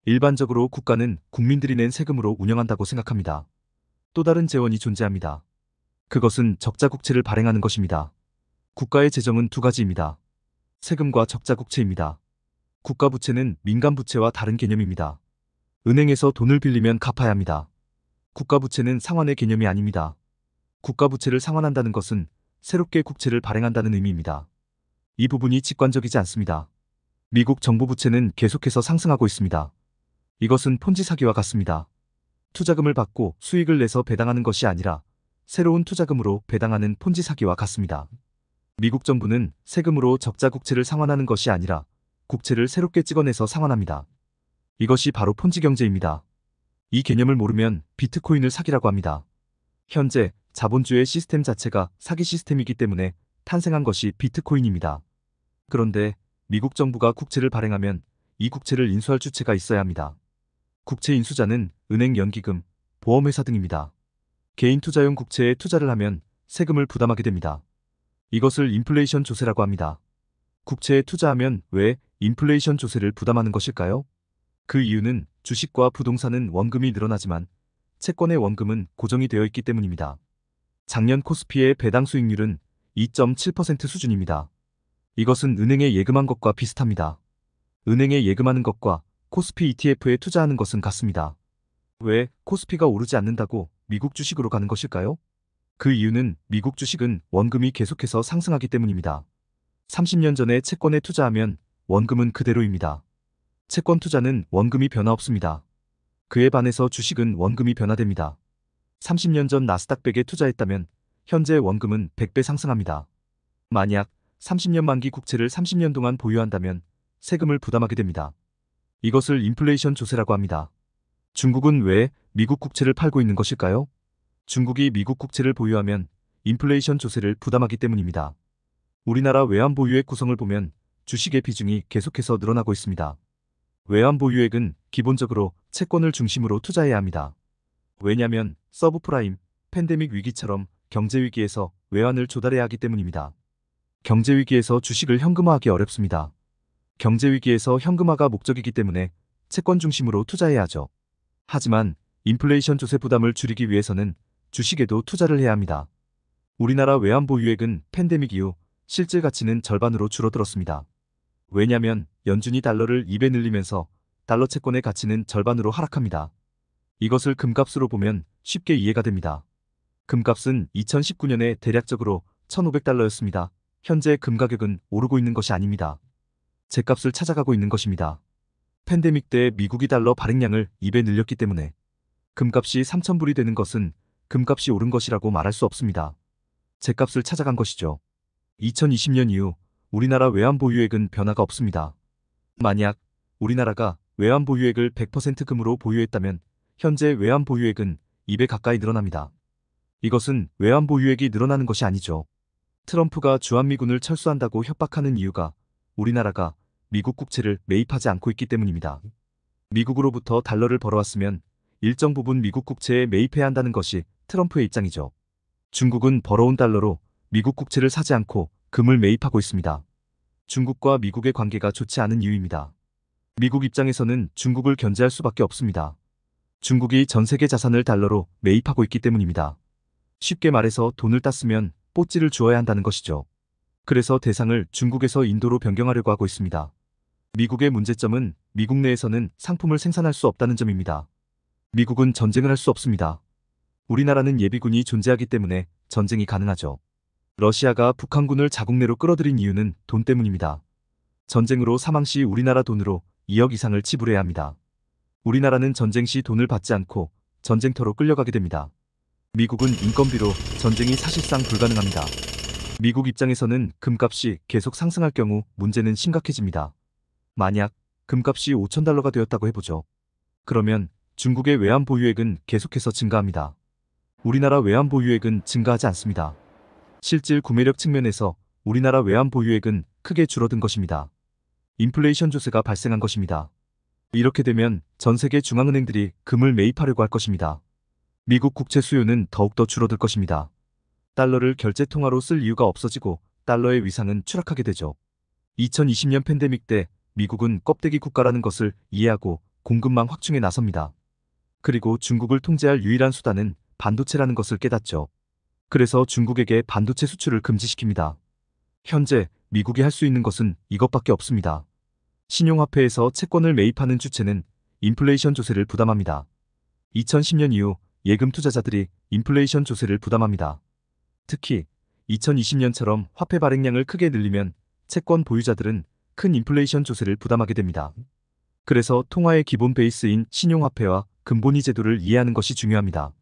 일반적으로 국가는 국민들이 낸 세금으로 운영한다고 생각합니다. 또 다른 재원이 존재합니다. 그것은 적자 국채를 발행하는 것입니다. 국가의 재정은 두 가지입니다. 세금과 적자 국채입니다. 국가 부채는 민간 부채와 다른 개념입니다. 은행에서 돈을 빌리면 갚아야 합니다. 국가 부채는 상환의 개념이 아닙니다. 국가 부채를 상환한다는 것은 새롭게 국채를 발행한다는 의미입니다. 이 부분이 직관적이지 않습니다. 미국 정부 부채는 계속해서 상승하고 있습니다. 이것은 폰지 사기와 같습니다. 투자금을 받고 수익을 내서 배당하는 것이 아니라 새로운 투자금으로 배당하는 폰지 사기와 같습니다. 미국 정부는 세금으로 적자 국채를 상환하는 것이 아니라 국채를 새롭게 찍어내서 상환합니다. 이것이 바로 폰지 경제입니다. 이 개념을 모르면 비트코인을 사기라고 합니다. 현재 자본주의 시스템 자체가 사기 시스템이기 때문에 탄생한 것이 비트코인입니다. 그런데 미국 정부가 국채를 발행하면 이 국채를 인수할 주체가 있어야 합니다. 국채 인수자는 은행, 연기금, 보험회사 등입니다. 개인 투자용 국채에 투자를 하면 세금을 부담하게 됩니다. 이것을 인플레이션 조세라고 합니다. 국채에 투자하면 왜 인플레이션 조세를 부담하는 것일까요? 그 이유는 주식과 부동산은 원금이 늘어나지만 채권의 원금은 고정이 되어 있기 때문입니다. 작년 코스피의 배당 수익률은 2.7% 수준입니다. 이것은 은행에 예금한 것과 비슷합니다. 은행에 예금하는 것과 코스피 ETF에 투자하는 것은 같습니다. 왜 코스피가 오르지 않는다고 미국 주식으로 가는 것일까요? 그 이유는 미국 주식은 원금이 계속해서 상승하기 때문입니다. 30년 전에 채권에 투자하면 원금은 그대로입니다. 채권 투자는 원금이 변화 없습니다. 그에 반해서 주식은 원금이 변화됩니다. 30년 전 나스닥 100에 투자했다면 현재 원금은 100배 상승합니다. 만약 30년 만기 국채를 30년 동안 보유한다면 세금을 부담하게 됩니다. 이것을 인플레이션 조세라고 합니다. 중국은 왜 미국 국채를 팔고 있는 것일까요? 중국이 미국 국채를 보유하면 인플레이션 조세를 부담하기 때문입니다. 우리나라 외환 보유액 구성을 보면 주식의 비중이 계속해서 늘어나고 있습니다. 외환 보유액은 기본적으로 채권을 중심으로 투자해야 합니다. 왜냐하면 서브프라임, 팬데믹 위기처럼 경제위기에서 외환을 조달해야 하기 때문입니다. 경제위기에서 주식을 현금화하기 어렵습니다. 경제위기에서 현금화가 목적이기 때문에 채권 중심으로 투자해야 하죠. 하지만 인플레이션 조세 부담을 줄이기 위해서는 주식에도 투자를 해야 합니다. 우리나라 외환 보유액은 팬데믹 이후 실질 가치는 절반으로 줄어들었습니다. 왜냐하면 연준이 달러를 2배 늘리면서 달러 채권의 가치는 절반으로 하락합니다. 이것을 금값으로 보면 쉽게 이해가 됩니다. 금값은 2019년에 대략적으로 1,500달러였습니다. 현재 금 가격은 오르고 있는 것이 아닙니다. 제값을 찾아가고 있는 것입니다. 팬데믹 때 미국이 달러 발행량을 2배 늘렸기 때문에 금값이 3,000불이 되는 것은 금값이 오른 것이라고 말할 수 없습니다. 제값을 찾아간 것이죠. 2020년 이후 우리나라 외환 보유액은 변화가 없습니다. 만약 우리나라가 외환 보유액을 100% 금으로 보유했다면 현재 외환 보유액은 2배 가까이 늘어납니다. 이것은 외환 보유액이 늘어나는 것이 아니죠. 트럼프가 주한미군을 철수한다고 협박하는 이유가 우리나라가 미국 국채를 매입하지 않고 있기 때문입니다. 미국으로부터 달러를 벌어왔으면 일정 부분 미국 국채에 매입해야 한다는 것이 트럼프의 입장이죠. 중국은 벌어온 달러로 미국 국채를 사지 않고 금을 매입하고 있습니다. 중국과 미국의 관계가 좋지 않은 이유입니다. 미국 입장에서는 중국을 견제할 수밖에 없습니다. 중국이 전 세계 자산을 달러로 매입하고 있기 때문입니다. 쉽게 말해서 돈을 땄으면 뽀찌를 주어야 한다는 것이죠. 그래서 대상을 중국에서 인도로 변경하려고 하고 있습니다. 미국의 문제점은 미국 내에서는 상품을 생산할 수 없다는 점입니다. 미국은 전쟁을 할 수 없습니다. 우리나라는 예비군이 존재하기 때문에 전쟁이 가능하죠. 러시아가 북한군을 자국 내로 끌어들인 이유는 돈 때문입니다. 전쟁으로 사망 시 우리나라 돈으로 2억 이상을 지불해야 합니다. 우리나라는 전쟁 시 돈을 받지 않고 전쟁터로 끌려가게 됩니다. 미국은 인건비로 전쟁이 사실상 불가능합니다. 미국 입장에서는 금값이 계속 상승할 경우 문제는 심각해집니다. 만약 금값이 5,000달러가 되었다고 해보죠. 그러면 중국의 외환 보유액은 계속해서 증가합니다. 우리나라 외환 보유액은 증가하지 않습니다. 실질 구매력 측면에서 우리나라 외환 보유액은 크게 줄어든 것입니다. 인플레이션 조세가 발생한 것입니다. 이렇게 되면 전 세계 중앙은행들이 금을 매입하려고 할 것입니다. 미국 국채 수요는 더욱더 줄어들 것입니다. 달러를 결제통화로 쓸 이유가 없어지고 달러의 위상은 추락하게 되죠. 2020년 팬데믹 때 미국은 껍데기 국가라는 것을 이해하고 공급망 확충에 나섭니다. 그리고 중국을 통제할 유일한 수단은 반도체라는 것을 깨닫죠. 그래서 중국에게 반도체 수출을 금지시킵니다. 현재 미국이 할 수 있는 것은 이것밖에 없습니다. 신용화폐에서 채권을 매입하는 주체는 인플레이션 조세를 부담합니다. 2010년 이후 예금 투자자들이 인플레이션 조세를 부담합니다. 특히 2020년처럼 화폐 발행량을 크게 늘리면 채권 보유자들은 큰 인플레이션 조세를 부담하게 됩니다. 그래서 통화의 기본 베이스인 신용화폐와 금본위 제도를 이해하는 것이 중요합니다.